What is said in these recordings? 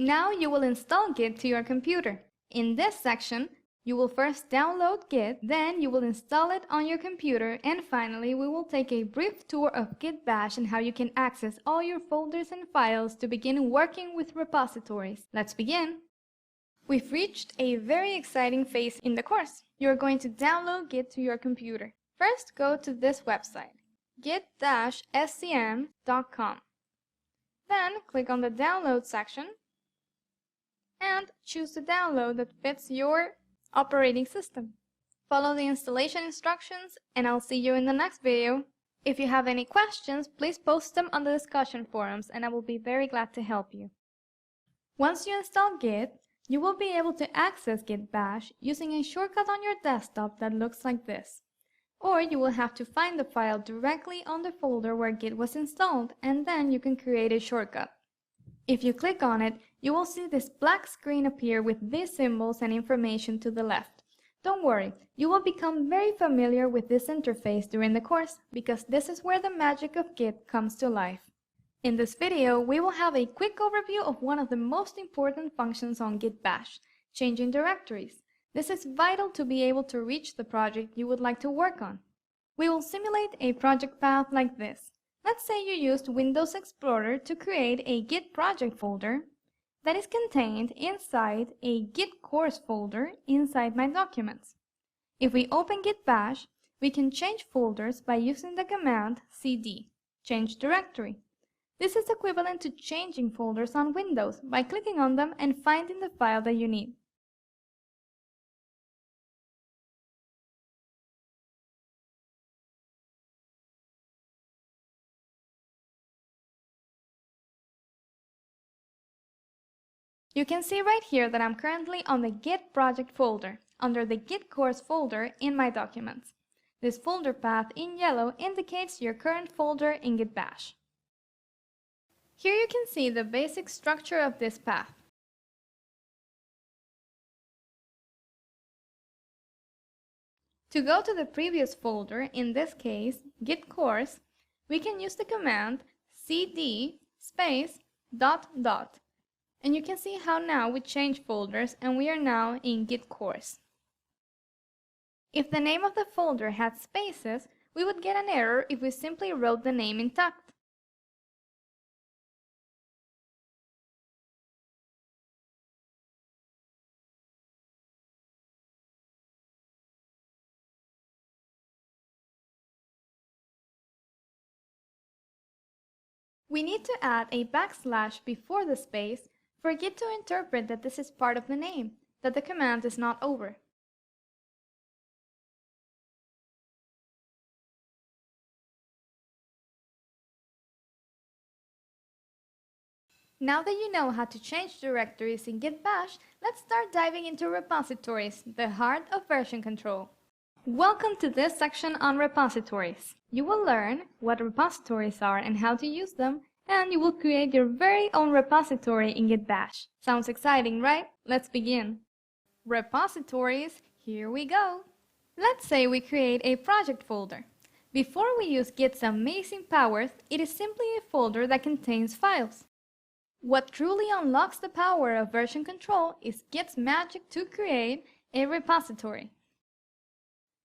Now you will install Git to your computer. In this section, you will first download Git, then you will install it on your computer, and finally we will take a brief tour of gitbash and how you can access all your folders and files to begin working with repositories. Let's begin! We've reached a very exciting phase in the course. You're going to download Git to your computer. First, go to this website, git-scm.com. Then click on the download section and choose the download that fits your operating system. Follow the installation instructions and I'll see you in the next video. If you have any questions, please post them on the discussion forums and I will be very glad to help you. Once you install Git, you will be able to access gitbash using a shortcut on your desktop that looks like this. Or you will have to find the file directly on the folder where Git was installed and then you can create a shortcut. If you click on it, you will see this black screen appear with these symbols and information to the left. Don't worry, you will become very familiar with this interface during the course because this is where the magic of Git comes to life. In this video, we will have a quick overview of one of the most important functions on gitbash, changing directories. This is vital to be able to reach the project you would like to work on. We will simulate a project path like this. Let's say you used Windows Explorer to create a Git project folder that is contained inside a GitCourse folder inside My Documents. If we open gitbash, we can change folders by using the command cd, change directory. This is equivalent to changing folders on Windows by clicking on them and finding the file that you need. You can see right here that I'm currently on the Git project folder, under the GitCourse folder in My Documents. This folder path in yellow indicates your current folder in gitbash. Here you can see the basic structure of this path. To go to the previous folder, in this case, GitCourse, we can use the command cd space ... And you can see how now we change folders and we are now in GitCourse. If the name of the folder had spaces, we would get an error if we simply wrote the name intact. We need to add a backslash before the space for Git to interpret that this is part of the name, that the command is not over. Now that you know how to change directories in gitbash, let's start diving into repositories, the heart of version control. Welcome to this section on repositories. You will learn what repositories are and how to use them, and you will create your very own repository in gitbash. Sounds exciting, right? Let's begin. Repositories, here we go. Let's say we create a project folder. Before we use Git's amazing powers, it is simply a folder that contains files. What truly unlocks the power of version control is Git's magic to create a repository.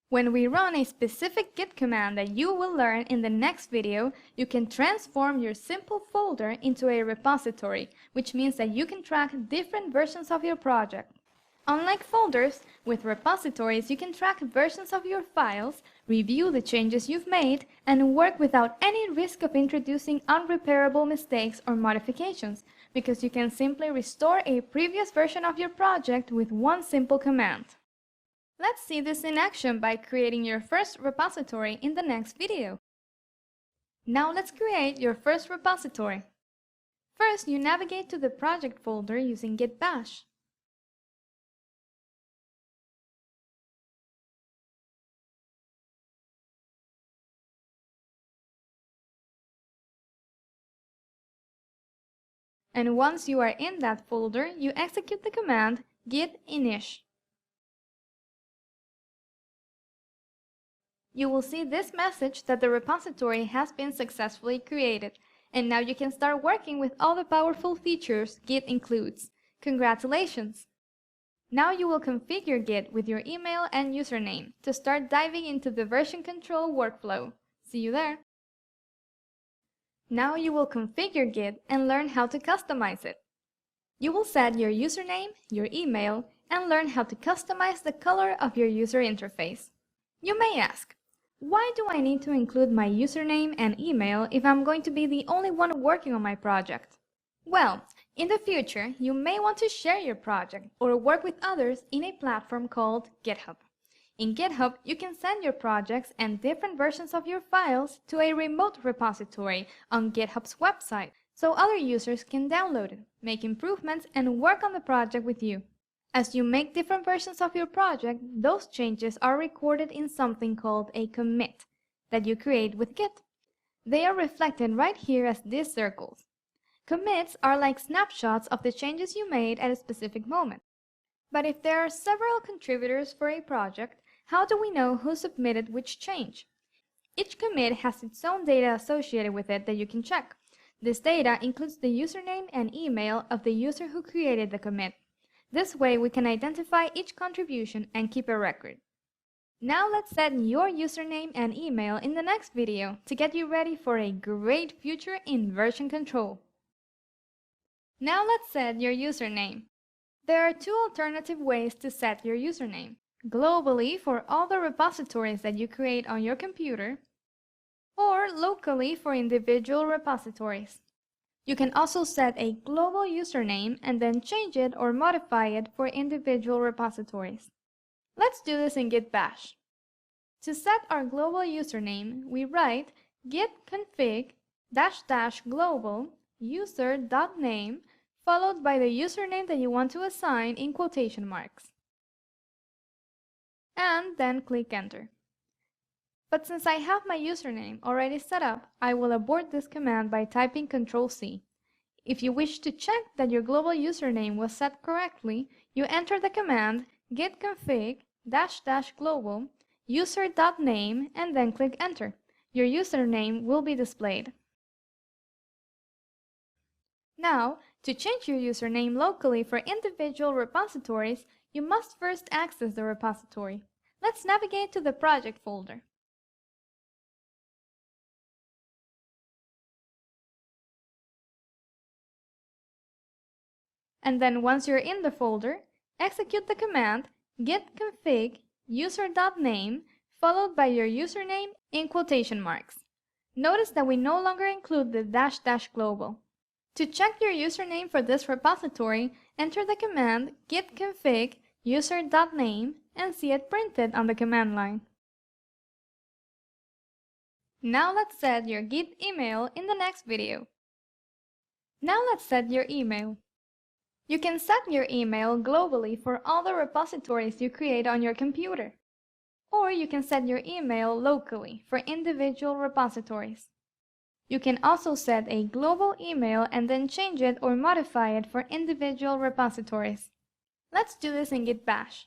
When we run a specific Git command that you will learn in the next video, you can transform your simple folder into a repository, which means that you can track different versions of your project. Unlike folders, with repositories you can track versions of your files, review the changes you've made, and work without any risk of introducing unrepairable mistakes or modifications, because you can simply restore a previous version of your project with one simple command. Let's see this in action by creating your first repository in the next video. Now let's create your first repository. First, you navigate to the project folder using gitbash. And once you are in that folder, you execute the command git init. You will see this message that the repository has been successfully created, And now you can start working with all the powerful features Git includes. Congratulations! Now you will configure Git with your email and username to start diving into the version control workflow. See you there! Now you will configure Git and learn how to customize it. You will set your username, your email, and learn how to customize the color of your user interface. You may ask, why do I need to include my username and email if I'm going to be the only one working on my project? Well, in the future, you may want to share your project or work with others in a platform called GitHub. In GitHub, you can send your projects and different versions of your files to a remote repository on GitHub's website, so other users can download it, make improvements, and work on the project with you. As you make different versions of your project, those changes are recorded in something called a commit that you create with Git. They are reflected right here as these circles. Commits are like snapshots of the changes you made at a specific moment. But if there are several contributors for a project, how do we know who submitted which change? Each commit has its own data associated with it that you can check. This data includes the username and email of the user who created the commit. This way we can identify each contribution and keep a record. Now let's set your username and email in the next video to get you ready for a great future in version control. Now let's set your username. There are two alternative ways to set your username. Globally for all the repositories that you create on your computer, or locally for individual repositories. You can also set a global username and then change it or modify it for individual repositories. Let's do this in gitbash. To set our global username, we write git config -- global user.name followed by the username that you want to assign in quotation marks. And then click enter. But since I have my username already set up, I will abort this command by typing Ctrl+C. If you wish to check that your global username was set correctly, you enter the command git config -- global user.name and then click enter. Your username will be displayed. Now, to change your username locally for individual repositories, you must first access the repository. Let's navigate to the project folder. And then once you're in the folder, execute the command git config user.name followed by your username in quotation marks. Notice that we no longer include the -- global. To check your username for this repository, enter the command git config user.name and see it printed on the command line. Now let's set your Git email in the next video. Now let's set your email. You can set your email globally for all the repositories you create on your computer. Or you can set your email locally for individual repositories. You can also set a global email and then change it or modify it for individual repositories. Let's do this in gitbash.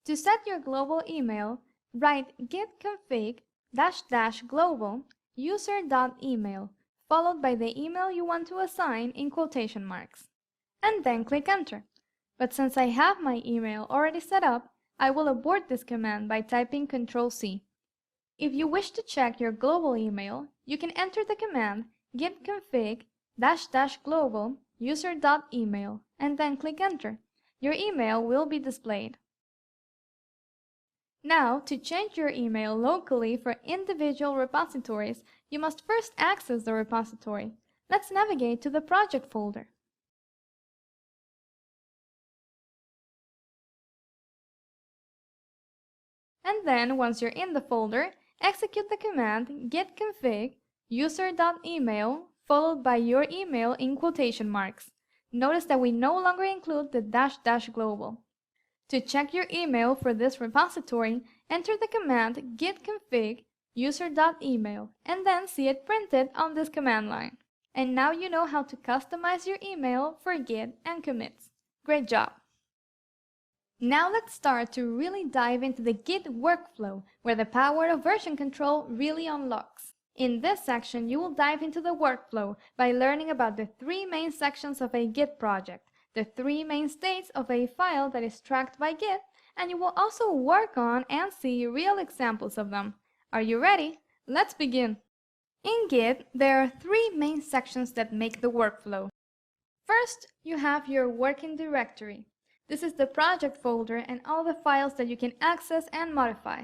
To set your global email, write git config -- global user.email followed by the email you want to assign in quotation marks. And then click enter. But since I have my email already set up, I will abort this command by typing Ctrl+C. If you wish to check your global email, you can enter the command git config -- global user.email and then click enter. Your email will be displayed. Now, to change your email locally for individual repositories, you must first access the repository. Let's navigate to the project folder. And then, once you're in the folder, execute the command git config user.email followed by your email in quotation marks. Notice that we no longer include the -- global. To check your email for this repository, enter the command git config user.email and then see it printed on this command line. And now you know how to customize your email for Git and commits. Great job! Now let's start to really dive into the Git workflow, where the power of version control really unlocks. In this section, you will dive into the workflow by learning about the three main sections of a Git project, the three main states of a file that is tracked by Git, and you will also work on and see real examples of them. Are you ready? Let's begin. In Git, there are three main sections that make the workflow. First, you have your working directory. This is the project folder and all the files that you can access and modify.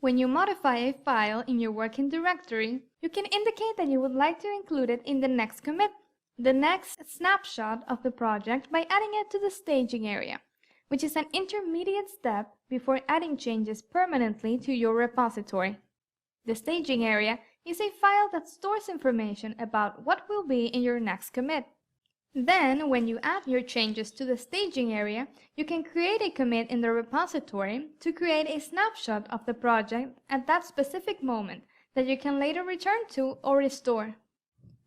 When you modify a file in your working directory, you can indicate that you would like to include it in the next commit, the next snapshot of the project, by adding it to the staging area, which is an intermediate step before adding changes permanently to your repository. The staging area is a file that stores information about what will be in your next commit. Then, when you add your changes to the staging area, you can create a commit in the repository to create a snapshot of the project at that specific moment that you can later return to or restore.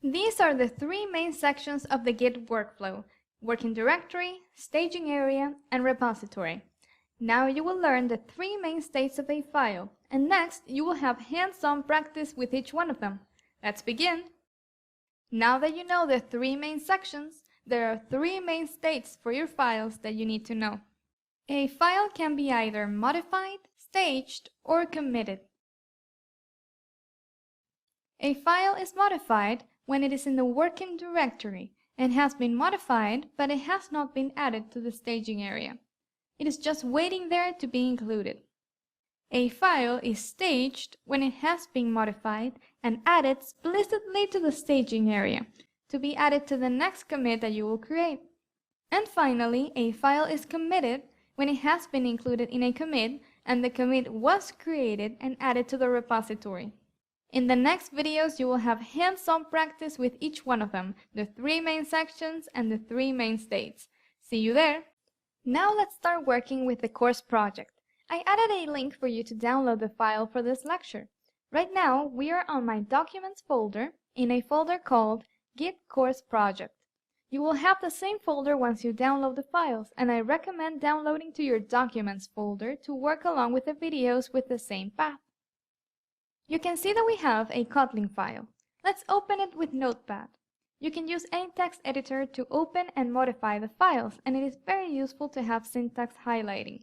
These are the three main sections of the Git workflow: working directory, staging area, and repository. Now you will learn the three main states of a file, and next you will have hands-on practice with each one of them. Let's begin! Now that you know the three main sections, there are three main states for your files that you need to know. A file can be either modified, staged, or committed. A file is modified when it is in the working directory and has been modified, but it has not been added to the staging area. It is just waiting there to be included. A file is staged when it has been modified and added explicitly to the staging area, to be added to the next commit that you will create. And finally, a file is committed when it has been included in a commit and the commit was created and added to the repository. In the next videos, you will have hands-on practice with each one of them, the three main sections and the three main states. See you there! Now let's start working with the course project. I added a link for you to download the file for this lecture. Right now, we are on my Documents folder in a folder called GitCourse Project. You will have the same folder once you download the files, and I recommend downloading to your Documents folder to work along with the videos with the same path. You can see that we have a Kotlin file. Let's open it with Notepad. You can use any text editor to open and modify the files, and it is very useful to have syntax highlighting.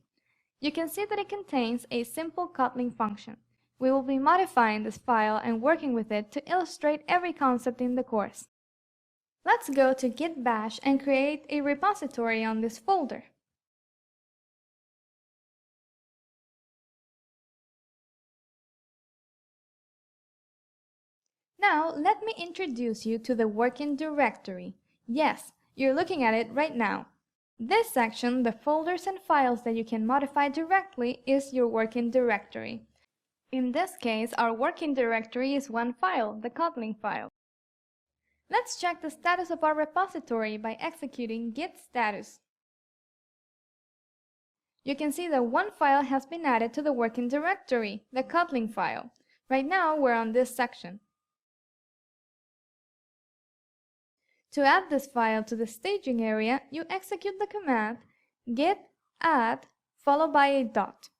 You can see that it contains a simple Kotlin function. We will be modifying this file and working with it to illustrate every concept in the course. Let's go to gitbash and create a repository on this folder. Now, let me introduce you to the working directory. Yes, you're looking at it right now. This section, the folders and files that you can modify directly, is your working directory. In this case, our working directory is one file, the Kotlin file. Let's check the status of our repository by executing git status. You can see that one file has been added to the working directory, the Kotlin file. Right now, we're on this section. To add this file to the staging area, you execute the command git add followed by a dot.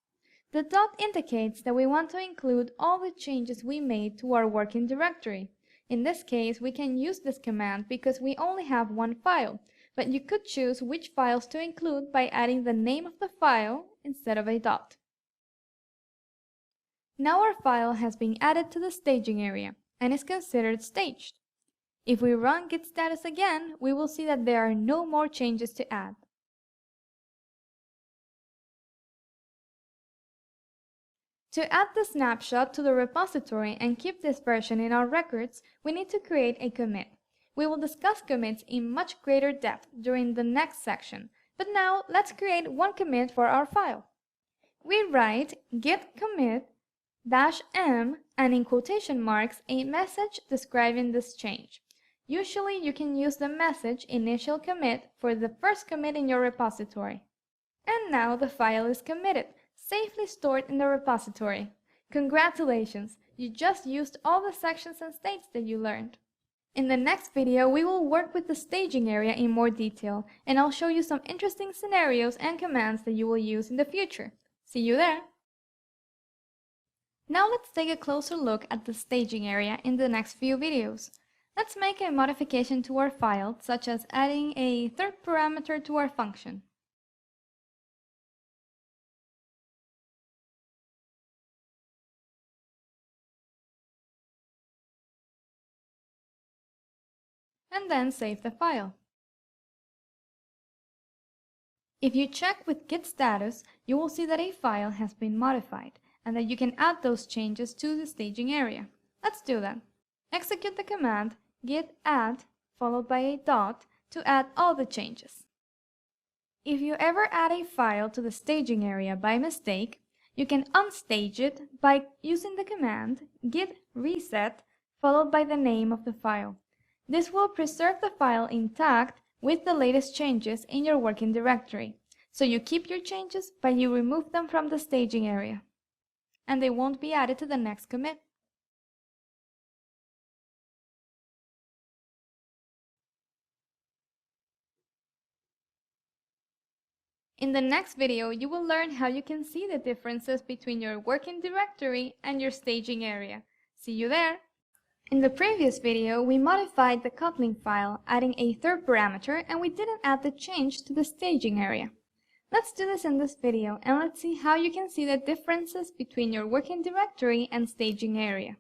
The dot indicates that we want to include all the changes we made to our working directory. In this case, we can use this command because we only have one file, but you could choose which files to include by adding the name of the file instead of a dot. Now our file has been added to the staging area and is considered staged. If we run git status again, we will see that there are no more changes to add. To add the snapshot to the repository and keep this version in our records, we need to create a commit. We will discuss commits in much greater depth during the next section, but now let's create one commit for our file. We write git commit -m and in quotation marks a message describing this change. Usually you can use the message initial commit for the first commit in your repository. And now the file is committed, safely stored in the repository. Congratulations! You just used all the sections and states that you learned. In the next video, we will work with the staging area in more detail, and I'll show you some interesting scenarios and commands that you will use in the future. See you there! Now let's take a closer look at the staging area in the next few videos. Let's make a modification to our file, such as adding a third parameter to our function. And then save the file. If you check with git status, you will see that a file has been modified and that you can add those changes to the staging area. Let's do that. Execute the command git add followed by a dot to add all the changes. If you ever add a file to the staging area by mistake, you can unstage it by using the command git reset followed by the name of the file. This will preserve the file intact with the latest changes in your working directory, so you keep your changes but you remove them from the staging area, and they won't be added to the next commit. In the next video, you will learn how you can see the differences between your working directory and your staging area. See you there! In the previous video, we modified the coupling file, adding a third parameter, and we didn't add the change to the staging area. Let's do this in this video, and let's see how you can see the differences between your working directory and staging area.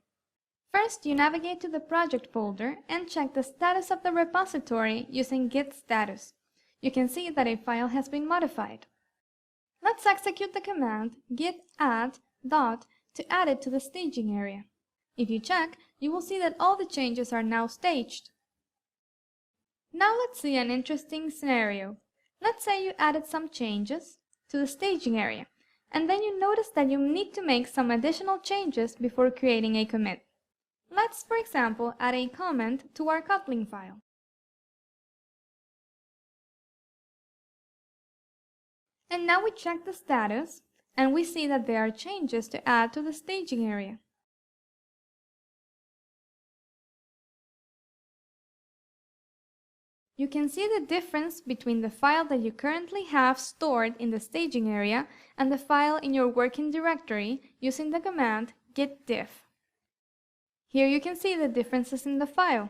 First, you navigate to the project folder and check the status of the repository using git status. You can see that a file has been modified. Let's execute the command git add dot to add it to the staging area. If you check, you will see that all the changes are now staged. Now let's see an interesting scenario. Let's say you added some changes to the staging area, and then you notice that you need to make some additional changes before creating a commit. Let's, for example, add a comment to our coupling file. And now we check the status, and we see that there are changes to add to the staging area. You can see the difference between the file that you currently have stored in the staging area and the file in your working directory using the command git diff. Here you can see the differences in the file.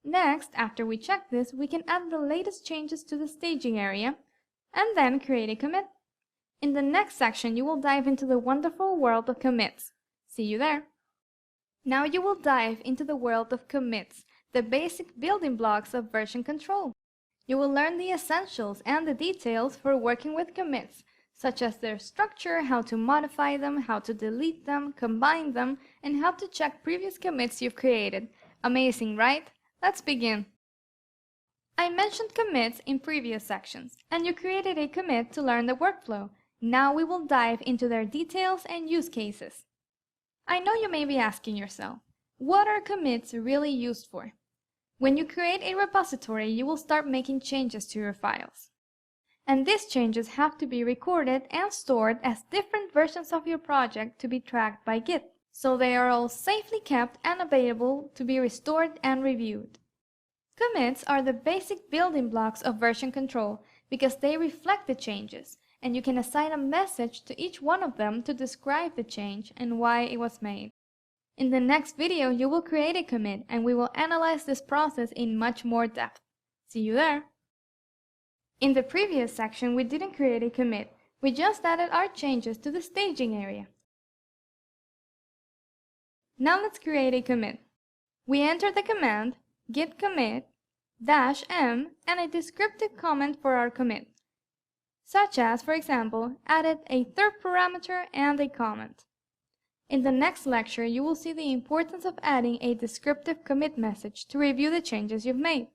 Next, after we check this, we can add the latest changes to the staging area and then create a commit. In the next section, you will dive into the wonderful world of commits. See you there! Now you will dive into the world of commits, the basic building blocks of version control. You will learn the essentials and the details for working with commits, such as their structure, how to modify them, how to delete them, combine them, and how to check previous commits you've created. Amazing, right? Let's begin. I mentioned commits in previous sections, and you created a commit to learn the workflow. Now we will dive into their details and use cases. I know you may be asking yourself, what are commits really used for? When you create a repository, you will start making changes to your files. And these changes have to be recorded and stored as different versions of your project to be tracked by Git, so they are all safely kept and available to be restored and reviewed. Commits are the basic building blocks of version control because they reflect the changes, and you can assign a message to each one of them to describe the change and why it was made. In the next video, you will create a commit, and we will analyze this process in much more depth. See you there! In the previous section, we didn't create a commit. We just added our changes to the staging area. Now let's create a commit. We enter the command git commit -m and a descriptive comment for our commit, such as, for example, added a third parameter and a comment. In the next lecture, you will see the importance of adding a descriptive commit message to review the changes you've made.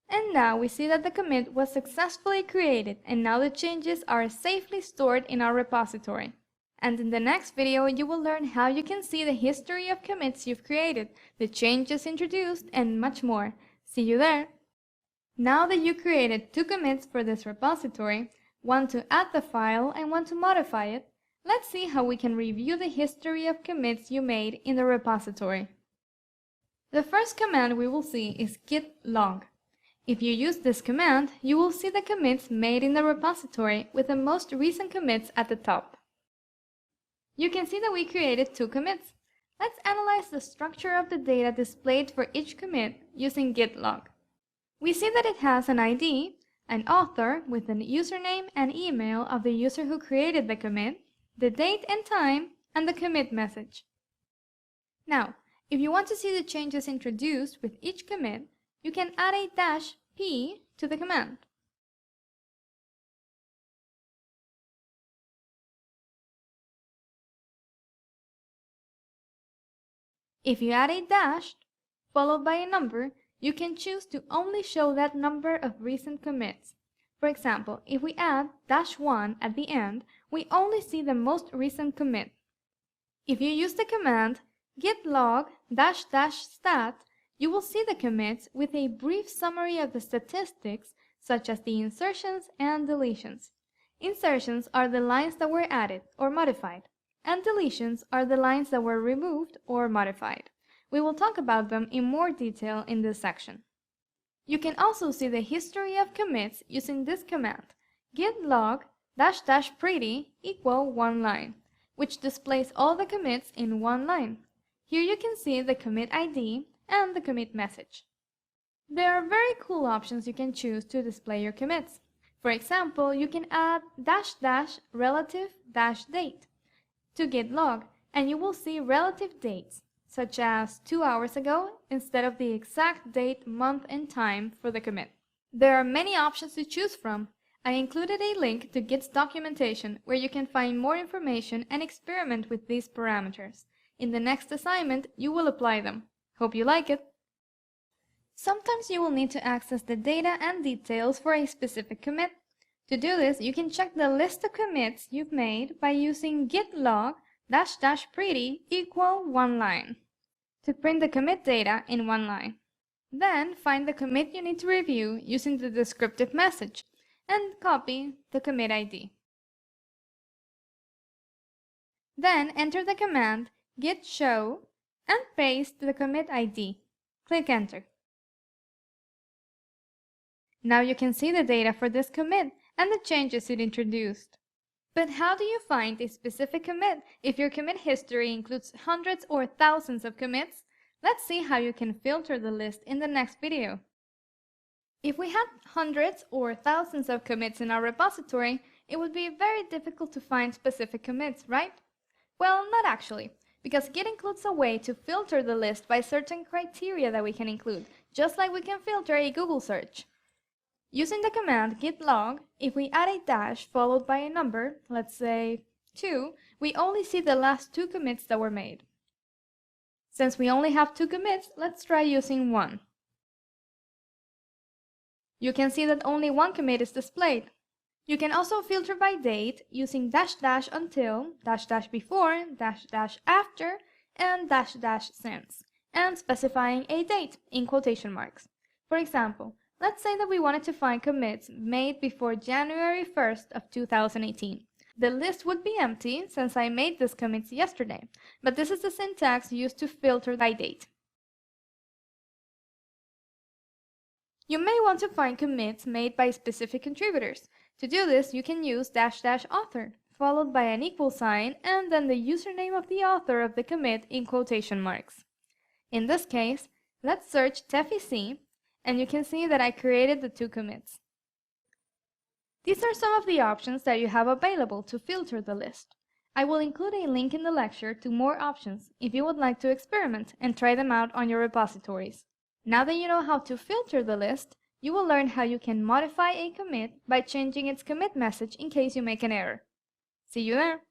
And now we see that the commit was successfully created, and now the changes are safely stored in our repository. And in the next video, you will learn how you can see the history of commits you've created, the changes introduced, and much more. See you there! Now that you created 2 commits for this repository, one to add the file and one to modify it, let's see how we can review the history of commits you made in the repository. The first command we will see is git log. If you use this command, you will see the commits made in the repository with the most recent commits at the top. You can see that we created 2 commits. Let's analyze the structure of the data displayed for each commit using git log. We see that it has an ID, an author with an username and email of the user who created the commit, the date and time, and the commit message. Now, if you want to see the changes introduced with each commit, you can add a -p to the command. If you add a dash followed by a number, you can choose to only show that number of recent commits. For example, if we add -1 at the end, we only see the most recent commit. If you use the command git log --stat, you will see the commits with a brief summary of the statistics, such as the insertions and deletions. Insertions are the lines that were added or modified, and deletions are the lines that were removed or modified. We will talk about them in more detail in this section. You can also see the history of commits using this command, git log --pretty equal 1 line, which displays all the commits in 1 line. Here you can see the commit ID and the commit message. There are very cool options you can choose to display your commits. For example, you can add --relative-date to git log, and you will see relative dates, such as 2 hours ago, instead of the exact date, month, and time for the commit. There are many options to choose from. I included a link to Git's documentation where you can find more information and experiment with these parameters. In the next assignment, you will apply them. Hope you like it! Sometimes you will need to access the data and details for a specific commit. To do this, you can check the list of commits you've made by using git log --pretty equal 1 line to print the commit data in 1 line. Then find the commit you need to review using the descriptive message and copy the commit ID. Then enter the command git show and paste the commit ID. Click enter. Now you can see the data for this commit and the changes it introduced. But how do you find a specific commit if your commit history includes hundreds or thousands of commits? Let's see how you can filter the list in the next video. If we had hundreds or thousands of commits in our repository, it would be very difficult to find specific commits, right? Well, not actually, because Git includes a way to filter the list by certain criteria that we can include, just like we can filter a Google search. Using the command git log, if we add a dash followed by a number, let's say 2, we only see the last 2 commits that were made. Since we only have 2 commits, let's try using 1. You can see that only 1 commit is displayed. You can also filter by date using --until, --before, --after, and --since, and specifying a date in quotation marks. For example, let's say that we wanted to find commits made before January 1st of 2018. The list would be empty since I made these commits yesterday, but this is the syntax used to filter by date. You may want to find commits made by specific contributors. To do this, you can use --author, followed by an equal sign, and then the username of the author of the commit in quotation marks. In this case, let's search tefec, and you can see that I created the 2 commits. These are some of the options that you have available to filter the list. I will include a link in the lecture to more options if you would like to experiment and try them out on your repositories. Now that you know how to filter the list, you will learn how you can modify a commit by changing its commit message in case you make an error. See you there!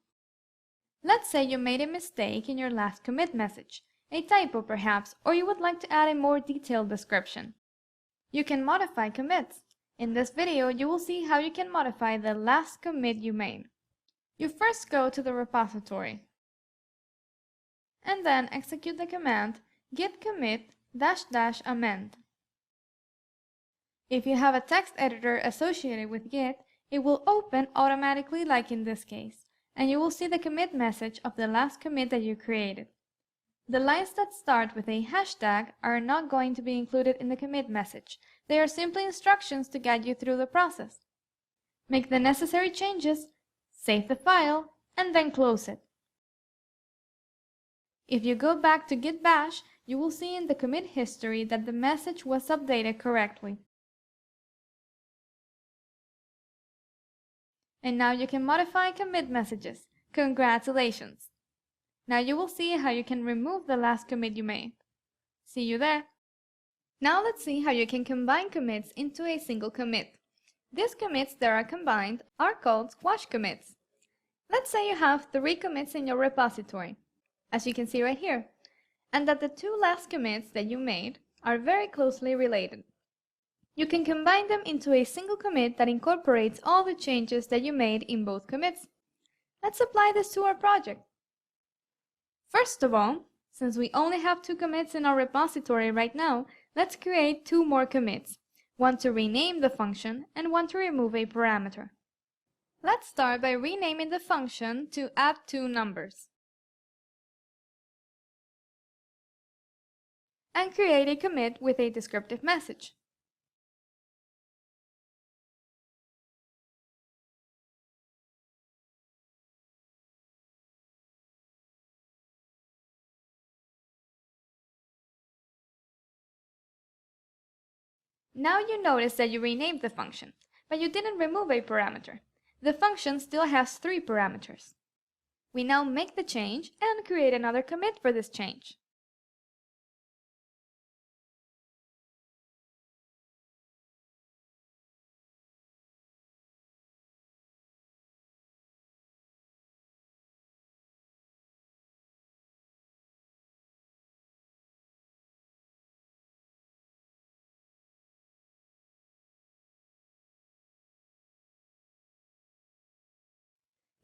Let's say you made a mistake in your last commit message, a typo perhaps, or you would like to add a more detailed description. You can modify commits. In this video, you will see how you can modify the last commit you made. You first go to the repository, and then execute the command git commit --amend. If you have a text editor associated with Git, it will open automatically like in this case, and you will see the commit message of the last commit that you created. The lines that start with a hashtag are not going to be included in the commit message. They are simply instructions to guide you through the process. Make the necessary changes, save the file, and then close it. If you go back to gitbash, you will see in the commit history that the message was updated correctly. And now you can modify commit messages. Congratulations! Now you will see how you can remove the last commit you made. See you there! Now let's see how you can combine commits into a single commit. These commits that are combined are called squash commits. Let's say you have 3 commits in your repository, as you can see right here, and that the 2 last commits that you made are very closely related. You can combine them into a single commit that incorporates all the changes that you made in both commits. Let's apply this to our project. First of all, since we only have 2 commits in our repository right now, let's create 2 more commits, one to rename the function and one to remove a parameter. Let's start by renaming the function to add2numbers and create a commit with a descriptive message. Now you notice that you renamed the function, but you didn't remove a parameter. The function still has 3 parameters. We now make the change and create another commit for this change.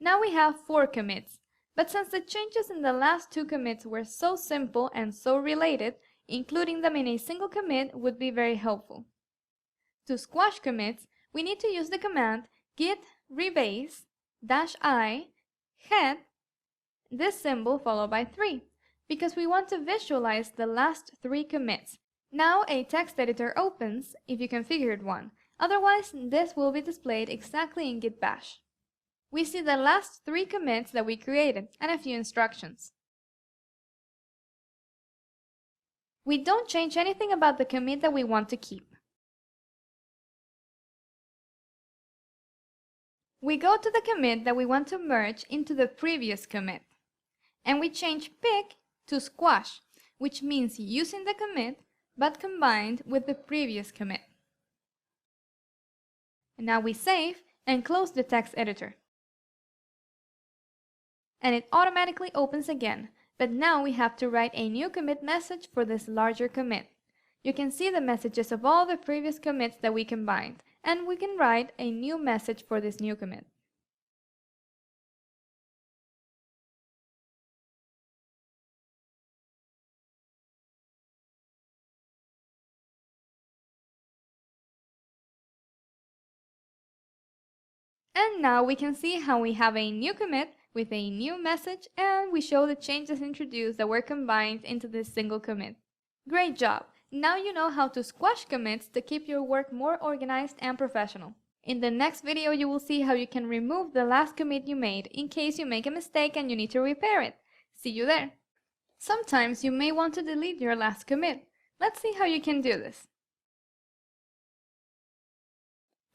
Now we have 4 commits, but since the changes in the last 2 commits were so simple and so related, including them in a single commit would be very helpful. To squash commits, we need to use the command git rebase -i head, this symbol followed by 3, because we want to visualize the last 3 commits. Now a text editor opens if you configured one, otherwise this will be displayed exactly in gitbash. We see the last 3 commits that we created and a few instructions. We don't change anything about the commit that we want to keep. We go to the commit that we want to merge into the previous commit, and we change pick to squash, which means using the commit but combined with the previous commit. And now we save and close the text editor. And it automatically opens again, but now we have to write a new commit message for this larger commit. You can see the messages of all the previous commits that we combined, and we can write a new message for this new commit. And now we can see how we have a new commit with a new message, and we show the changes introduced that were combined into this single commit. Great job! Now you know how to squash commits to keep your work more organized and professional. In the next video you will see how you can remove the last commit you made in case you make a mistake and you need to repair it. See you there! Sometimes you may want to delete your last commit. Let's see how you can do this.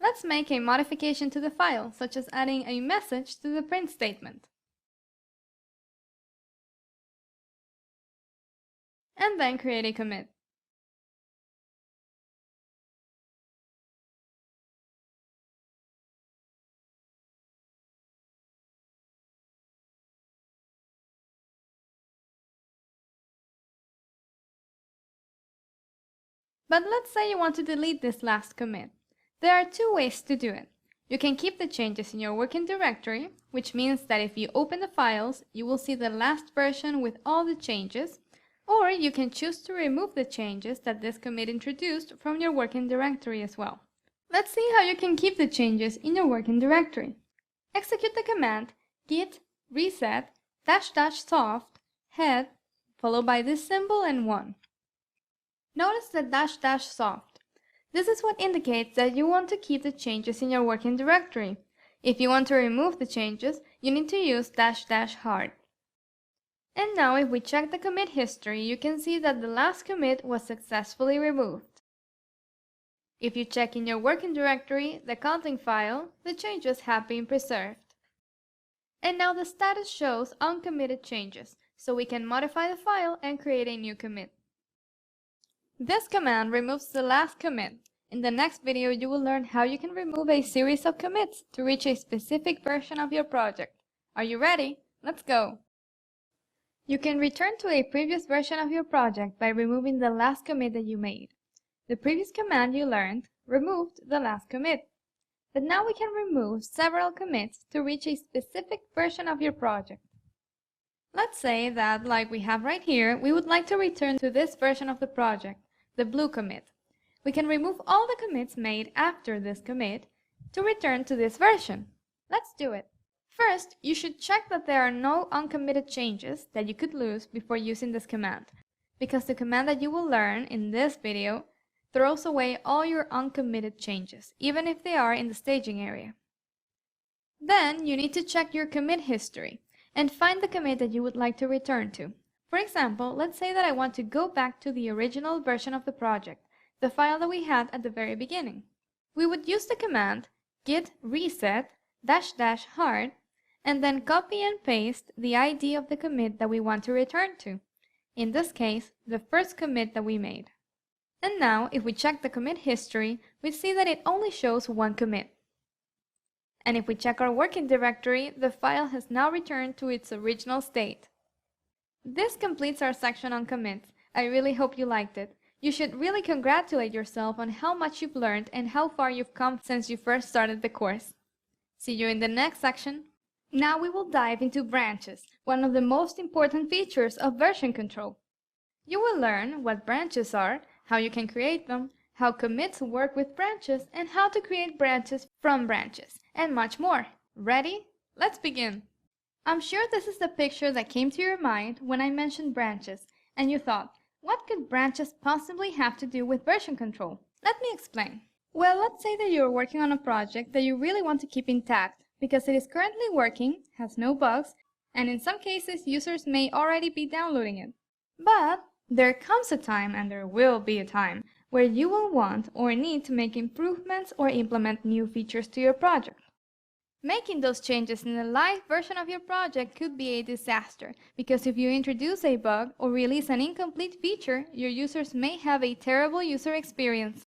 Let's make a modification to the file, such as adding a message to the print statement. And then create a commit. But let's say you want to delete this last commit. There are 2 ways to do it. You can keep the changes in your working directory, which means that if you open the files, you will see the last version with all the changes, or you can choose to remove the changes that this commit introduced from your working directory as well. Let's see how you can keep the changes in your working directory. Execute the command git reset --soft head followed by this symbol and 1. Notice the --soft. This is what indicates that you want to keep the changes in your working directory. If you want to remove the changes, you need to use --hard. And now if we check the commit history, you can see that the last commit was successfully removed. If you check in your working directory, the config file, the changes have been preserved. And now the status shows uncommitted changes, so we can modify the file and create a new commit. This command removes the last commit. In the next video, you will learn how you can remove a series of commits to reach a specific version of your project. Are you ready? Let's go! You can return to a previous version of your project by removing the last commit that you made. The previous command you learned removed the last commit. But now we can remove several commits to reach a specific version of your project. Let's say that, like we have right here, we would like to return to this version of the project, the blue commit. We can remove all the commits made after this commit to return to this version. Let's do it. First, you should check that there are no uncommitted changes that you could lose before using this command, because the command that you will learn in this video throws away all your uncommitted changes, even if they are in the staging area. Then, you need to check your commit history and find the commit that you would like to return to. For example, let's say that I want to go back to the original version of the project, the file that we had at the very beginning. We would use the command git reset --hard and then copy and paste the ID of the commit that we want to return to. In this case, the first commit that we made. And now, if we check the commit history, we see that it only shows one commit. And if we check our working directory, the file has now returned to its original state. This completes our section on commits. I really hope you liked it. You should really congratulate yourself on how much you've learned and how far you've come since you first started the course. See you in the next section. Now we will dive into branches, one of the most important features of version control. You will learn what branches are, how you can create them, how commits work with branches, and how to create branches from branches, and much more. Ready? Let's begin! I'm sure this is the picture that came to your mind when I mentioned branches, and you thought, what could branches possibly have to do with version control? Let me explain. Well, let's say that you're working on a project that you really want to keep intact, because it is currently working, has no bugs, and in some cases users may already be downloading it. But there comes a time, and there will be a time, where you will want or need to make improvements or implement new features to your project. Making those changes in the live version of your project could be a disaster, because if you introduce a bug or release an incomplete feature, your users may have a terrible user experience.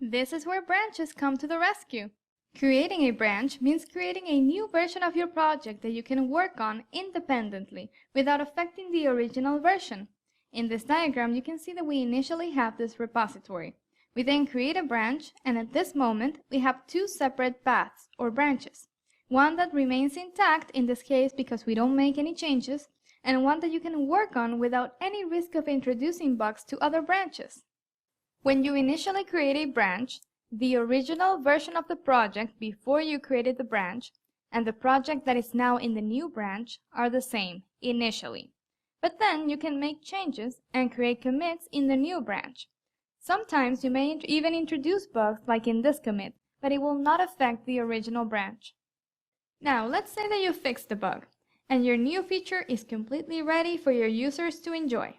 This is where branches come to the rescue. Creating a branch means creating a new version of your project that you can work on independently without affecting the original version. In this diagram, you can see that we initially have this repository. We then create a branch, and at this moment, we have two separate paths or branches. One that remains intact, in this case because we don't make any changes, and one that you can work on without any risk of introducing bugs to other branches. When you initially create a branch, the original version of the project before you created the branch and the project that is now in the new branch are the same initially. But then you can make changes and create commits in the new branch. Sometimes you may even introduce bugs like in this commit, but it will not affect the original branch. Now let's say that you fixed the bug and your new feature is completely ready for your users to enjoy.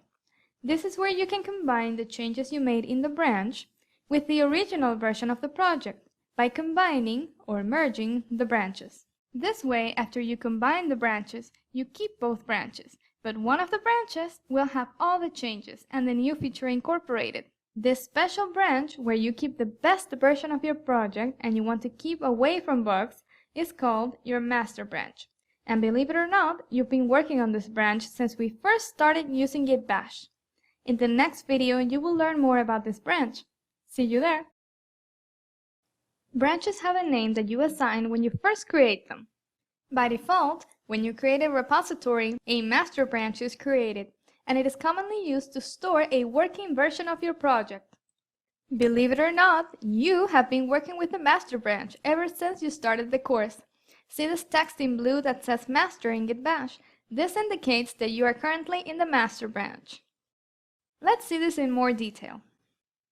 This is where you can combine the changes you made in the branch with the original version of the project by combining or merging the branches. This way, after you combine the branches, you keep both branches, but one of the branches will have all the changes and the new feature incorporated. This special branch, where you keep the best version of your project and you want to keep away from bugs, is called your master branch. And believe it or not, you've been working on this branch since we first started using gitbash. In the next video, you will learn more about this branch. See you there! Branches have a name that you assign when you first create them. By default, when you create a repository, a master branch is created, and it is commonly used to store a working version of your project. Believe it or not, you have been working with the master branch ever since you started the course. See this text in blue that says master in gitbash? This indicates that you are currently in the master branch. Let's see this in more detail.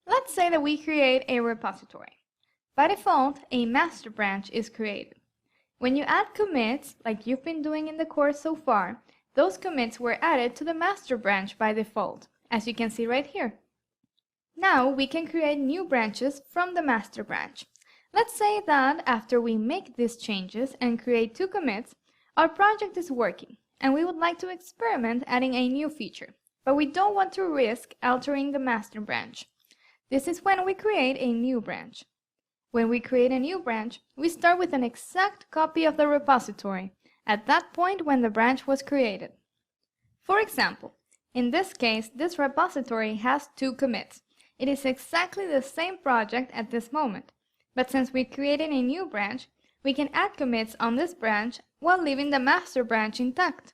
Let's say that we create a repository. By default, a master branch is created. When you add commits, like you've been doing in the course so far, those commits were added to the master branch by default, as you can see right here. Now we can create new branches from the master branch. Let's say that after we make these changes and create 2 commits, our project is working, and we would like to experiment adding a new feature, but we don't want to risk altering the master branch. This is when we create a new branch. When we create a new branch, we start with an exact copy of the repository at that point when the branch was created. For example, in this case, this repository has 2 commits. It is exactly the same project at this moment, but since we created a new branch, we can add commits on this branch while leaving the master branch intact.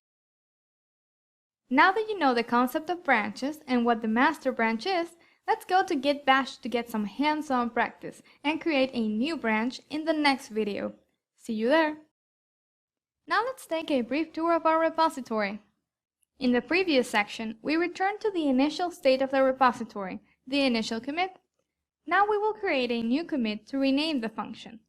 Now that you know the concept of branches and what the master branch is, let's go to gitbash to get some hands-on practice and create a new branch in the next video. See you there! Now let's take a brief tour of our repository. In the previous section, we returned to the initial state of the repository, the initial commit. Now we will create a new commit to rename the function.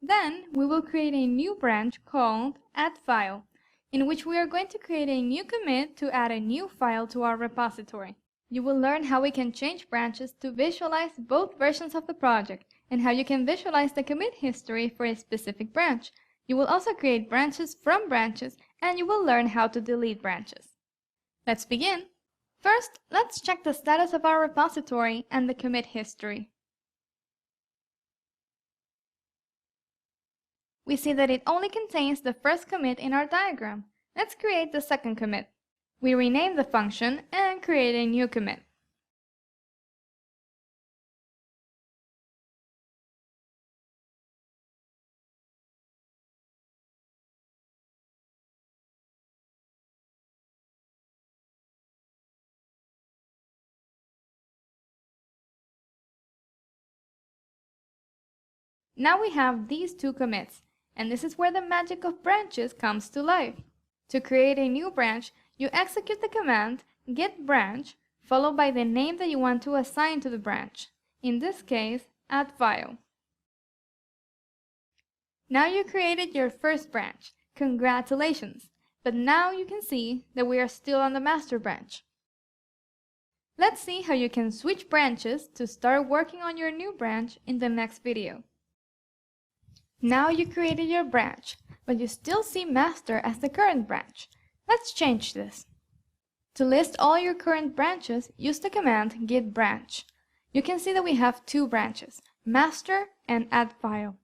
Then we will create a new branch called add_file, in which we are going to create a new commit to add a new file to our repository. You will learn how we can change branches to visualize both versions of the project and how you can visualize the commit history for a specific branch. You will also create branches from branches, and you will learn how to delete branches. Let's begin. First, let's check the status of our repository and the commit history. We see that it only contains the first commit in our diagram. Let's create the second commit. We rename the function and create a new commit. Now we have these 2 commits, and this is where the magic of branches comes to life. To create a new branch, you execute the command git_branch followed by the name that you want to assign to the branch. In this case, add_file. Now you created your first branch. Congratulations! But now you can see that we are still on the master branch. Let's see how you can switch branches to start working on your new branch in the next video. Now you created your branch, but you still see master as the current branch. Let's change this. To list all your current branches, use the command git_branch. You can see that we have 2 branches, master and add_file.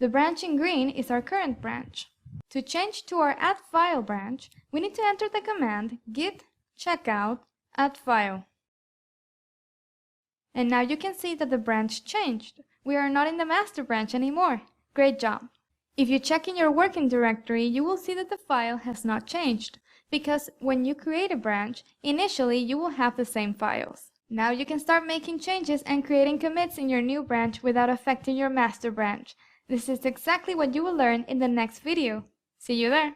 The branch in green is our current branch. To change to our add_file branch, we need to enter the command git checkout add_file. And now you can see that the branch changed. We are not in the master branch anymore. Great job! If you check in your working directory, you will see that the file has not changed, because when you create a branch, initially you will have the same files. Now you can start making changes and creating commits in your new branch without affecting your master branch. This is exactly what you will learn in the next video. See you there!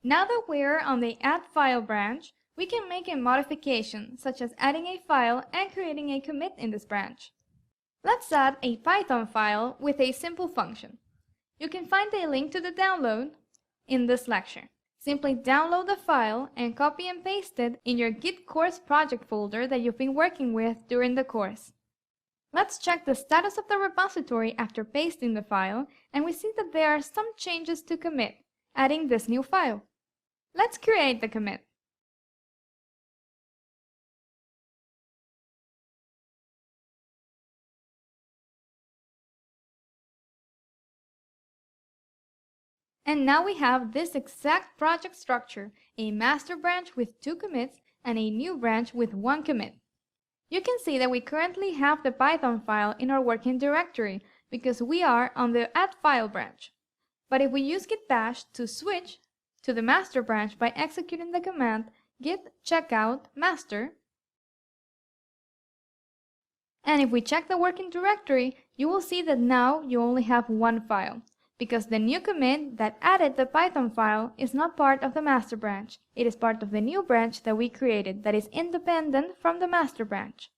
Now that we're on the add_file branch, we can make a modification, such as adding a file and creating a commit in this branch. Let's add a Python file with a simple function. You can find a link to the download in this lecture. Simply download the file and copy and paste it in your GitCourse project folder that you've been working with during the course. Let's check the status of the repository after pasting the file, and we see that there are some changes to commit, adding this new file. Let's create the commit. And now we have this exact project structure, a master branch with 2 commits and a new branch with 1 commit. You can see that we currently have the Python file in our working directory because we are on the add_file branch. But if we use gitbash to switch to the master branch by executing the command git checkout master, and if we check the working directory, you will see that now you only have 1 file, because the new commit that added the Python file is not part of the master branch. It is part of the new branch that we created that is independent from the master branch.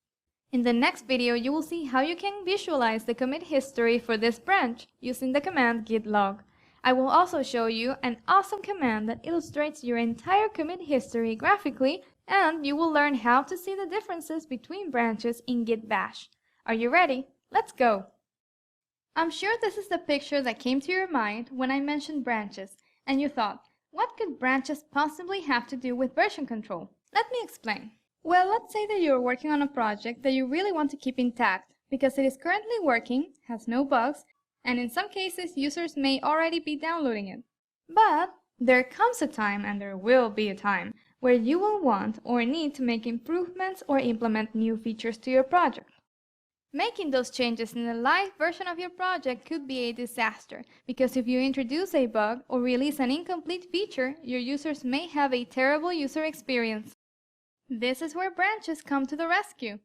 In the next video, you will see how you can visualize the commit history for this branch using the command git log. I will also show you an awesome command that illustrates your entire commit history graphically, and you will learn how to see the differences between branches in gitbash. Are you ready? Let's go! I'm sure this is the picture that came to your mind when I mentioned branches, and you thought, what could branches possibly have to do with version control? Let me explain. Well, let's say that you're working on a project that you really want to keep intact because it is currently working, has no bugs, and in some cases users may already be downloading it. But there comes a time, and there will be a time, where you will want or need to make improvements or implement new features to your project. Making those changes in the live version of your project could be a disaster, because if you introduce a bug or release an incomplete feature, your users may have a terrible user experience. This is where branches come to the rescue.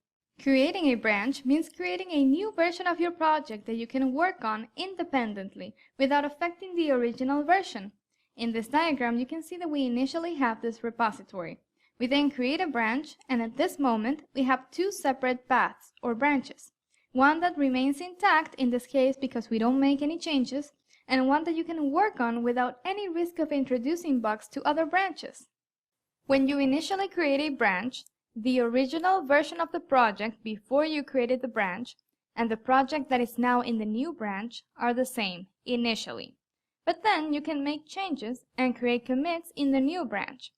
Creating a branch means creating a new version of your project that you can work on independently without affecting the original version. In this diagram, you can see that we initially have this repository. We then create a branch, and at this moment, we have two separate paths or branches. One that remains intact in this case because we don't make any changes, and one that you can work on without any risk of introducing bugs to other branches. When you initially create a branch, the original version of the project before you created the branch and the project that is now in the new branch are the same initially. But then you can make changes and create commits in the new branch.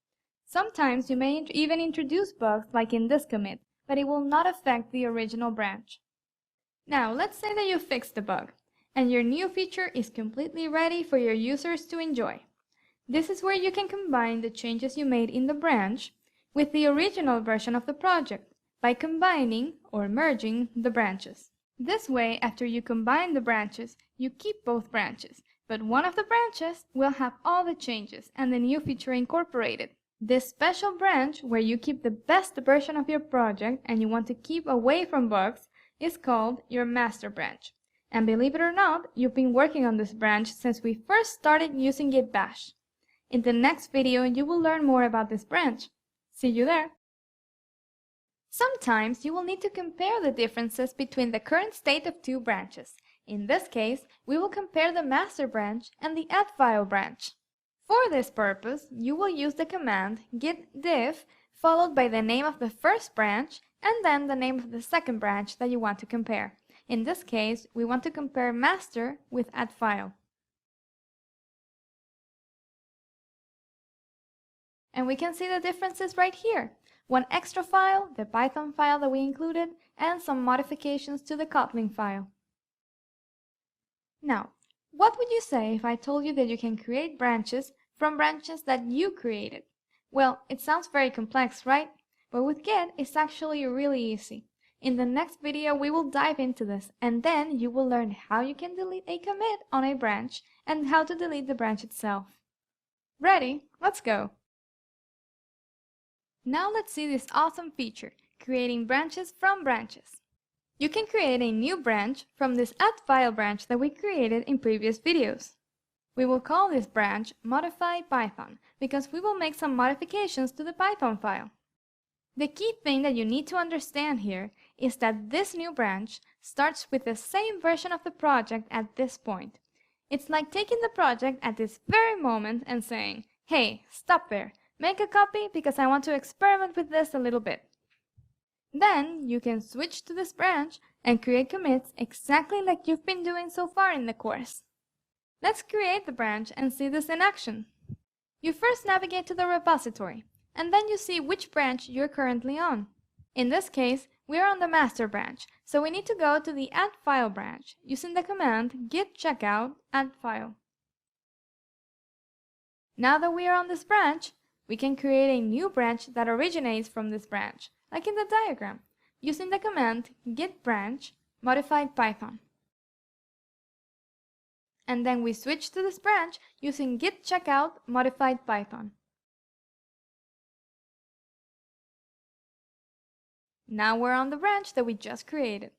Sometimes you may even introduce bugs like in this commit, but it will not affect the original branch. Now, let's say that you fixed the bug, and your new feature is completely ready for your users to enjoy. This is where you can combine the changes you made in the branch with the original version of the project by combining or merging the branches. This way, after you combine the branches, you keep both branches, but one of the branches will have all the changes and the new feature incorporated. This special branch, where you keep the best version of your project and you want to keep away from bugs, is called your master branch. And believe it or not, you've been working on this branch since we first started using gitbash. In the next video, you will learn more about this branch. See you there! Sometimes you will need to compare the differences between the current state of two branches. In this case, we will compare the master branch and the add file branch. For this purpose, you will use the command git diff followed by the name of the first branch and then the name of the second branch that you want to compare. In this case, we want to compare master with add file. And we can see the differences right here. One extra file, the Python file that we included, and some modifications to the Kotlin file. Now, what would you say if I told you that you can create branches from branches that you created? Well, it sounds very complex, right? But with Git, it's actually really easy. In the next video, we will dive into this, and then you will learn how you can delete a commit on a branch and how to delete the branch itself. Ready? Let's go! Now let's see this awesome feature, creating branches from branches. You can create a new branch from this add file branch that we created in previous videos. We will call this branch modify Python because we will make some modifications to the Python file. The key thing that you need to understand here is that this new branch starts with the same version of the project at this point. It's like taking the project at this very moment and saying, hey, stop there, make a copy because I want to experiment with this a little bit. Then you can switch to this branch and create commits exactly like you've been doing so far in the course. Let's create the branch and see this in action. You first navigate to the repository, and then you see which branch you're currently on. In this case, we are on the master branch, so we need to go to the add file branch using the command git checkout add file. Now that we are on this branch, we can create a new branch that originates from this branch, like in the diagram, using the command git branch modified Python. And then we switch to this branch using git checkout modified Python. Now we're on the branch that we just created.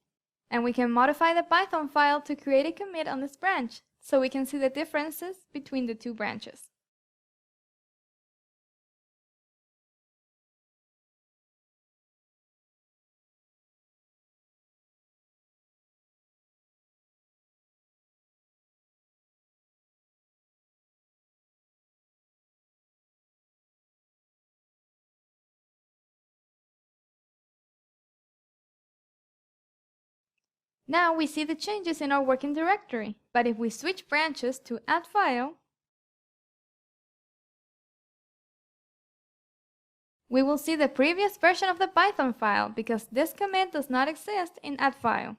And we can modify the Python file to create a commit on this branch, so we can see the differences between the two branches. Now we see the changes in our working directory, but if we switch branches to add file, we will see the previous version of the Python file because this commit does not exist in add file.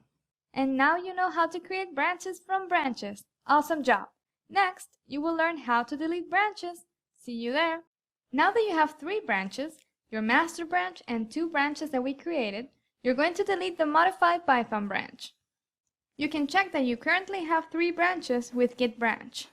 And now you know how to create branches from branches. Awesome job! Next, you will learn how to delete branches. See you there! Now that you have 3 branches, your master branch and 2 branches that we created, you're going to delete the modified Python branch. You can check that you currently have 3 branches with git branch.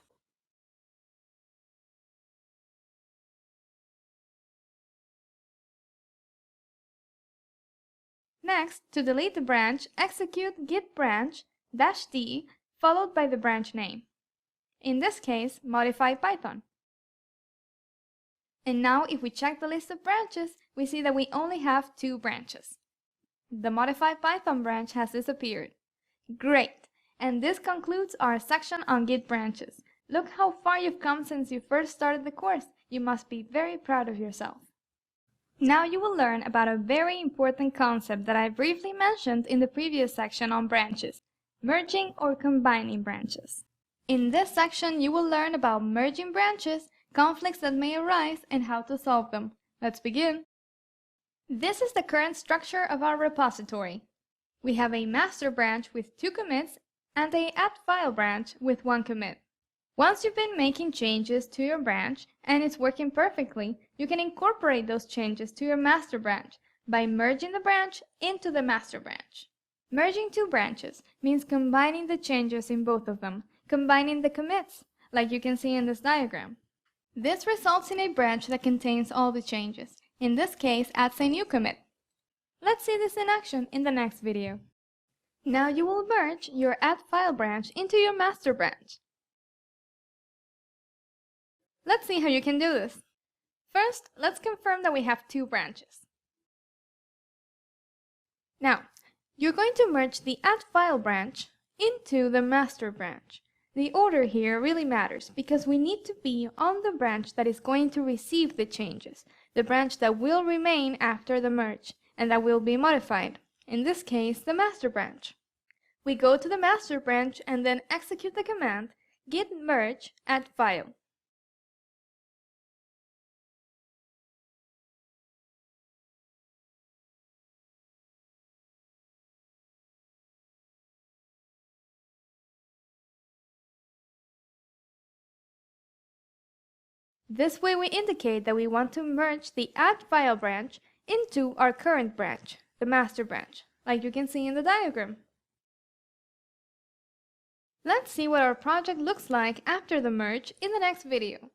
Next, to delete the branch, execute git branch -d followed by the branch name. In this case, modify Python. And now if we check the list of branches, we see that we only have 2 branches. The modify Python branch has disappeared. Great! And this concludes our section on git branches. Look how far you've come since you first started the course. You must be very proud of yourself. Now you will learn about a very important concept that I briefly mentioned in the previous section on branches, merging or combining branches. In this section, you will learn about merging branches, conflicts that may arise, and how to solve them. Let's begin. This is the current structure of our repository. We have a master branch with 2 commits and a add file branch with 1 commit. Once you've been making changes to your branch and it's working perfectly, you can incorporate those changes to your master branch by merging the branch into the master branch. Merging 2 branches means combining the changes in both of them, combining the commits, like you can see in this diagram. This results in a branch that contains all the changes. In this case, adds a new commit. Let's see this in action in the next video. Now you will merge your add file branch into your master branch. Let's see how you can do this. First, let's confirm that we have 2 branches. Now, you're going to merge the add file branch into the master branch. The order here really matters because we need to be on the branch that is going to receive the changes, the branch that will remain after the merge and that will be modified, in this case the master branch. We go to the master branch and then execute the command git merge add file. This way we indicate that we want to merge the add file branch into our current branch, the master branch, like you can see in the diagram. Let's see what our project looks like after the merge in the next video.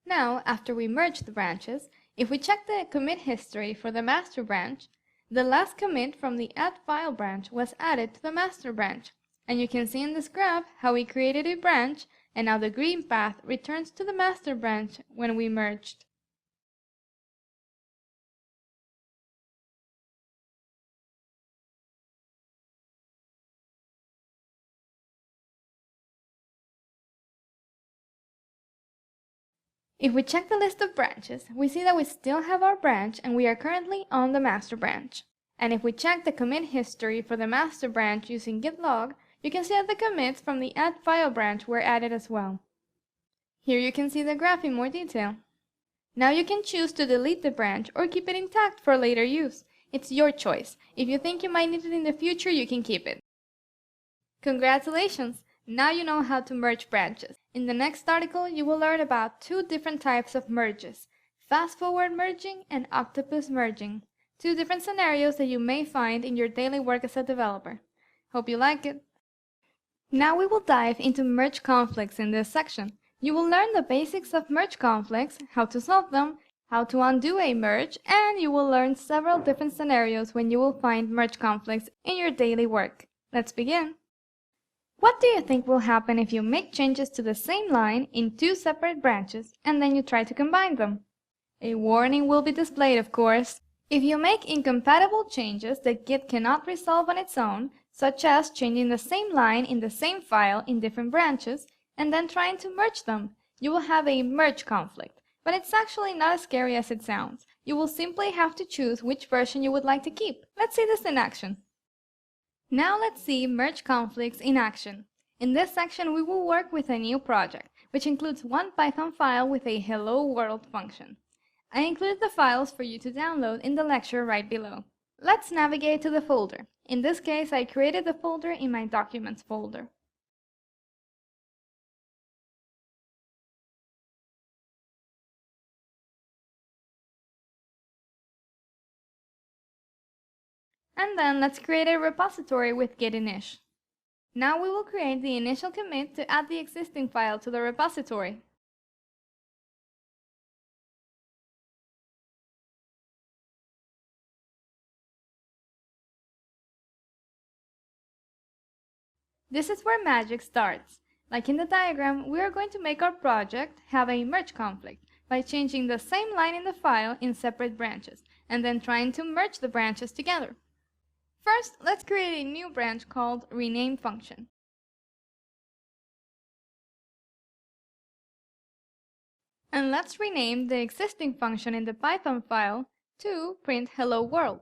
Now, after we merge the branches, if we check the commit history for the master branch, the last commit from the add file branch was added to the master branch. And you can see in this graph how we created a branch, and now the green path returns to the master branch when we merged. If we check the list of branches, we see that we still have our branch and we are currently on the master branch. And if we check the commit history for the master branch using git log, you can see that the commits from the add file branch were added as well. Here you can see the graph in more detail. Now you can choose to delete the branch or keep it intact for later use. It's your choice. If you think you might need it in the future, you can keep it. Congratulations! Now you know how to merge branches. In the next article, you will learn about 2 different types of merges, fast-forward merging and octopus merging, 2 different scenarios that you may find in your daily work as a developer. Hope you like it. Now we will dive into merge conflicts in this section. You will learn the basics of merge conflicts, how to solve them, how to undo a merge, and you will learn several different scenarios when you will find merge conflicts in your daily work. Let's begin. What do you think will happen if you make changes to the same line in 2 separate branches and then you try to combine them? A warning will be displayed, of course. If you make incompatible changes that Git cannot resolve on its own, such as changing the same line in the same file in different branches, and then trying to merge them, you will have a merge conflict. But it's actually not as scary as it sounds. You will simply have to choose which version you would like to keep. Let's see this in action. Now let's see merge conflicts in action. In this section, we will work with a new project, which includes one Python file with a hello world function. I included the files for you to download in the lecture right below. Let's navigate to the folder. In this case, I created the folder in my Documents folder. And then let's create a repository with git-init. Now we will create the initial commit to add the existing file to the repository. This is where magic starts. Like in the diagram, we are going to make our project have a merge conflict by changing the same line in the file in separate branches, and then trying to merge the branches together. First, let's create a new branch called rename function. And let's rename the existing function in the Python file to print hello world.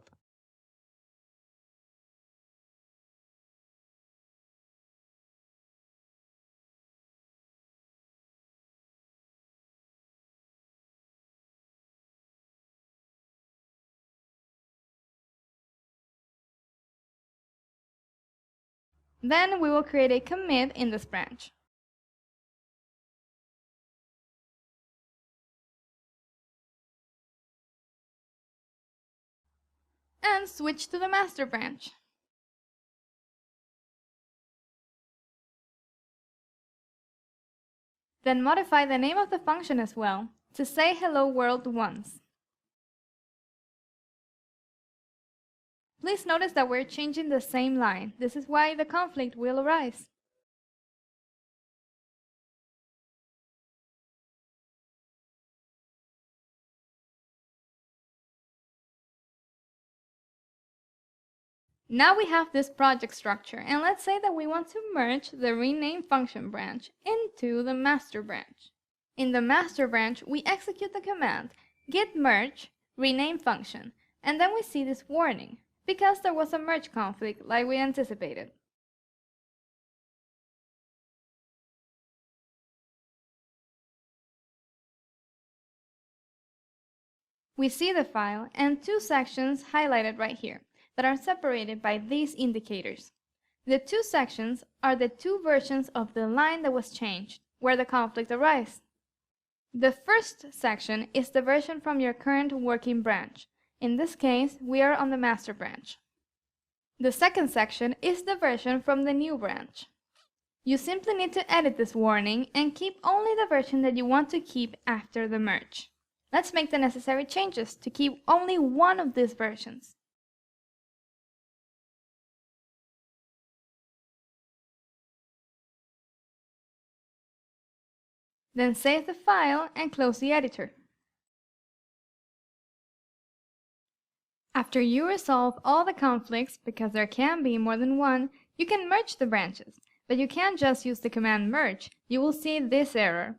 Then we will create a commit in this branch. And switch to the master branch. Then modify the name of the function as well to say hello world once. Please notice that we're changing the same line. This is why the conflict will arise. Now we have this project structure, and let's say that we want to merge the rename function branch into the master branch. In the master branch, we execute the command git merge rename function, and then we see this warning because there was a merge conflict like we anticipated. We see the file and two sections highlighted right here that are separated by these indicators. The two sections are the two versions of the line that was changed, where the conflict arises. The first section is the version from your current working branch. In this case, we are on the master branch. The second section is the version from the new branch. You simply need to edit this warning and keep only the version that you want to keep after the merge. Let's make the necessary changes to keep only one of these versions. Then save the file and close the editor. After you resolve all the conflicts, because there can be more than one, you can merge the branches, but you can't just use the command merge. You will see this error.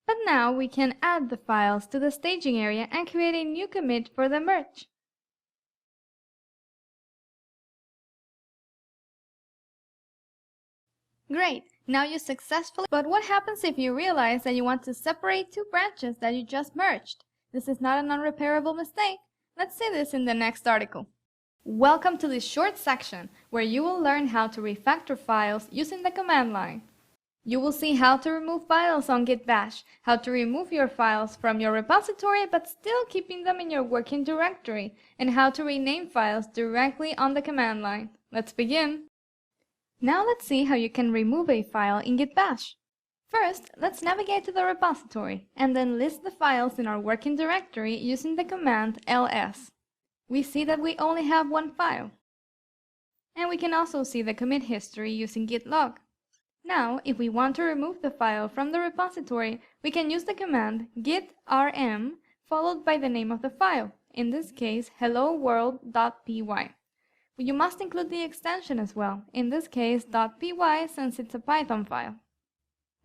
But now we can add the files to the staging area and create a new commit for the merge. Great! Now you successfully. But what happens if you realize that you want to separate two branches that you just merged? This is not a non-repairable mistake. Let's see this in the next article. Welcome to this short section where you will learn how to refactor files using the command line. You will see how to remove files on gitbash, how to remove your files from your repository but still keeping them in your working directory, and how to rename files directly on the command line. Let's begin. Now let's see how you can remove a file in gitbash. First, let's navigate to the repository and then list the files in our working directory using the command ls. We see that we only have one file. And we can also see the commit history using git log. Now, if we want to remove the file from the repository, we can use the command git rm followed by the name of the file, in this case helloworld.py. You must include the extension as well, in this case .py since it's a Python file.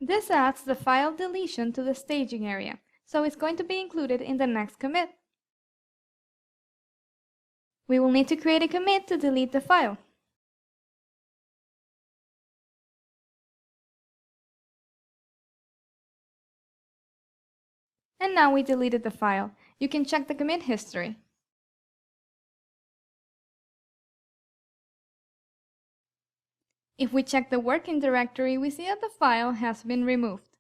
This adds the file deletion to the staging area, so it's going to be included in the next commit. We will need to create a commit to delete the file. And now we deleted the file. You can check the commit history. If we check the working directory, we see that the file has been removed.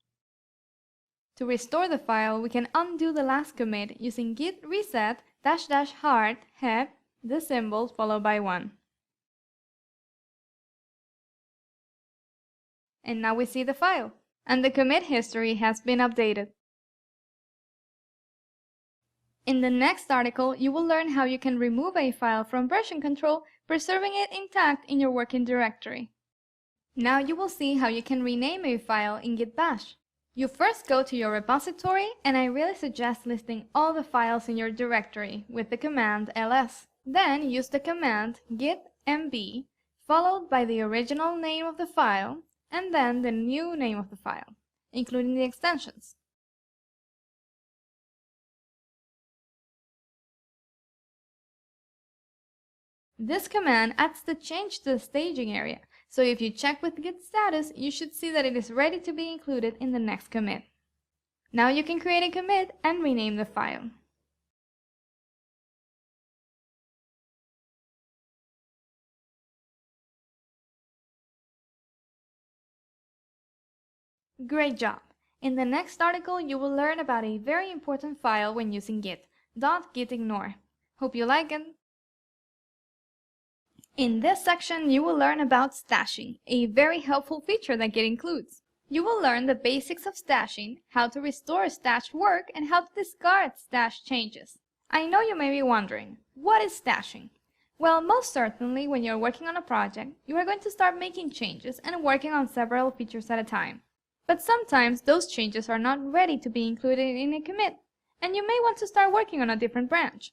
To restore the file, we can undo the last commit using git reset --hard hep the symbol followed by 1. And now we see the file, and the commit history has been updated. In the next article, you will learn how you can remove a file from version control, preserving it intact in your working directory. Now you will see how you can rename a file in gitbash. You first go to your repository, and I really suggest listing all the files in your directory with the command ls. Then use the command git mb followed by the original name of the file and then the new name of the file, including the extensions. This command adds the change to the staging area, so if you check with git status, you should see that it is ready to be included in the next commit. Now you can create a commit and rename the file. Great job! In the next article, you will learn about a very important file when using Git, .gitignore. Hope you like it! In this section, you will learn about stashing, a very helpful feature that Git includes. You will learn the basics of stashing, how to restore stashed work, and how to discard stashed changes. I know you may be wondering, what is stashing? Well, most certainly when you're working on a project, you are going to start making changes and working on several features at a time. But sometimes those changes are not ready to be included in a commit, and you may want to start working on a different branch.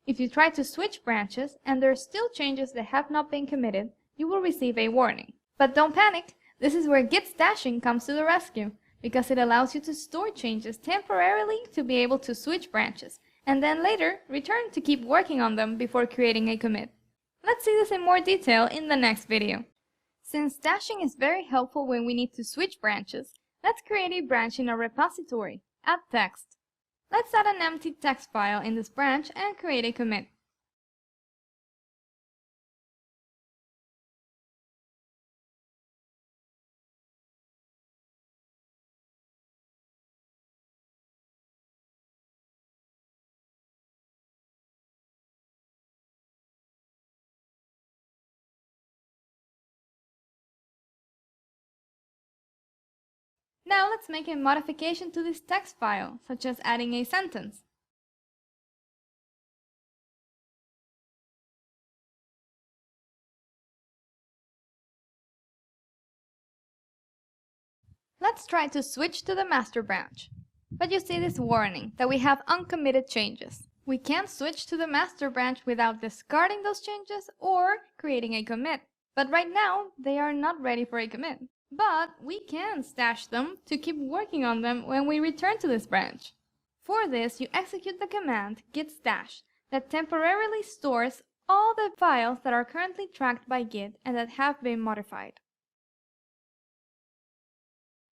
If you try to switch branches and there are still changes that have not been committed, you will receive a warning. But don't panic! This is where Git stashing comes to the rescue, because it allows you to store changes temporarily to be able to switch branches, and then later return to keep working on them before creating a commit. Let's see this in more detail in the next video. Since stashing is very helpful when we need to switch branches, let's create a branch in our repository, add text. Let's add an empty text file in this branch and create a commit. Now let's make a modification to this text file, such as adding a sentence. Let's try to switch to the master branch. But you see this warning that we have uncommitted changes. We can't switch to the master branch without discarding those changes or creating a commit. But right now, they are not ready for a commit. But we can stash them to keep working on them when we return to this branch. For this, you execute the command git stash that temporarily stores all the files that are currently tracked by Git and that have been modified.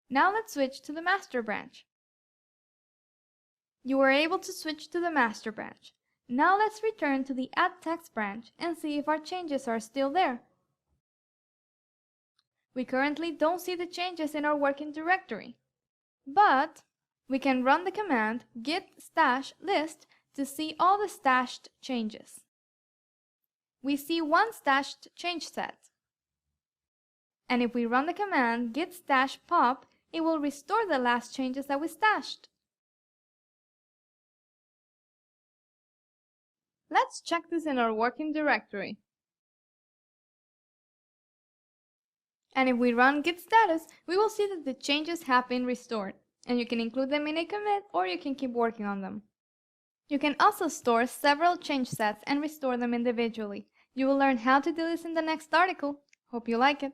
Now let's switch to the master branch. You were able to switch to the master branch. Now let's return to the add text branch and see if our changes are still there. We currently don't see the changes in our working directory, but we can run the command git stash list to see all the stashed changes. We see one stashed change set, and if we run the command git stash pop, it will restore the last changes that we stashed. Let's check this in our working directory. And if we run git status, we will see that the changes have been restored, and you can include them in a commit or you can keep working on them. You can also store several change sets and restore them individually. You will learn how to do this in the next article. Hope you like it.